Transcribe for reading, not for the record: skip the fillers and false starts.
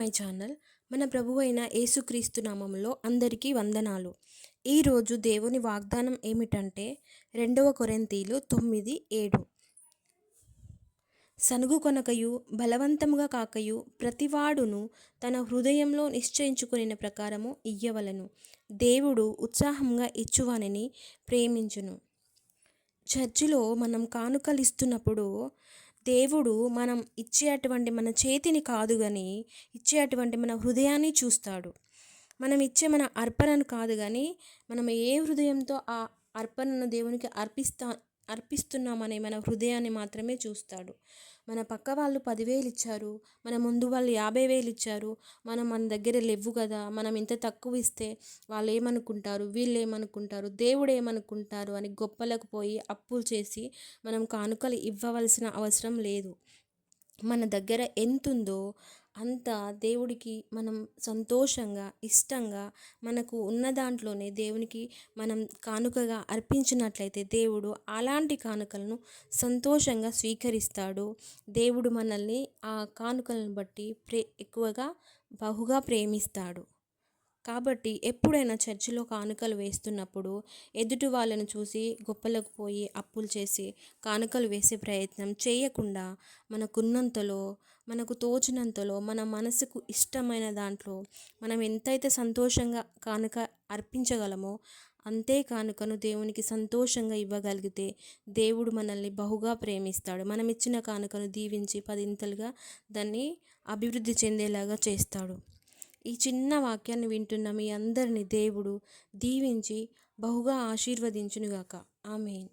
My channel. మన ప్రభువైన యేసుక్రీస్తు నామములో అందరికీ వందనాలు. ఈరోజు దేవుని వాగ్దానం ఏమిటంటే 2 కొరింథీలు 9:7. సనుగు కొనకయు బలవంతముగా కాకయు ప్రతివాడును తన హృదయంలో నిశ్చయించుకొనిన ప్రకారము ఇయ్యవలెను. దేవుడు ఉత్సాహంగా ఇచ్చువానిని ప్రేమించును. చర్చిలో మనం కానుకలు ఇస్తున్నప్పుడు దేవుడు మనం ఇచ్చేటువంటి మన చేతిని కాదు కానీ ఇచ్చేటువంటి మన హృదయాన్ని చూస్తాడు. మనం ఇచ్చే మన అర్పణను కాదు కానీ మనం ఏ హృదయంతో ఆ అర్పణను దేవునికి అర్పిస్తున్నామనే మన హృదయాన్ని మాత్రమే చూస్తాడు. మన పక్క వాళ్ళు 10,000 ఇచ్చారు, మన ముందు వాళ్ళు 50,000 ఇచ్చారు, మన దగ్గర లేవు కదా, మనం ఇంత తక్కువ ఇస్తే వాళ్ళు ఏమనుకుంటారు, వీళ్ళు ఏమనుకుంటారు, దేవుడు ఏమనుకుంటారు అని గొప్పలకు పోయి అప్పులు చేసి మనం కానుకలు ఇవ్వవలసిన అవసరం లేదు. మన దగ్గర ఎంతుందో అంత దేవుడికి మనం సంతోషంగా ఇష్టంగా మనకు ఉన్న దాంట్లోనే దేవునికి మనం కానుకగా అర్పించినట్లయితే దేవుడు అలాంటి కానుకలను సంతోషంగా స్వీకరిస్తాడు. దేవుడు మనల్ని ఆ కానుకలను బట్టి ఎక్కువగా బహుగా ప్రేమిస్తాడు. కాబట్టి ఎప్పుడైనా చర్చిలో కానుకలు వేస్తున్నప్పుడు ఎదుటి వాళ్ళను చూసి గొప్పలకు పోయి అప్పులు చేసి కానుకలు వేసే ప్రయత్నం చేయకుండా మనకున్నంతలో, మనకు తోచినంతలో, మన మనసుకు ఇష్టమైన దాంట్లో మనం ఎంతైతే సంతోషంగా కానుక అర్పించగలమో అంతే కానుకను దేవునికి సంతోషంగా ఇవ్వగలిగితే దేవుడు మనల్ని బహుగా ప్రేమిస్తాడు. మనం ఇచ్చిన కానుకను దీవించి 10 దాన్ని అభివృద్ధి చెందేలాగా చేస్తాడు. ఈ చిన్న వాక్యాన్ని వింటున్న మీ అందరిని దేవుడు దీవించి బహుగా ఆశీర్వదించునుగాక. ఆమేన్.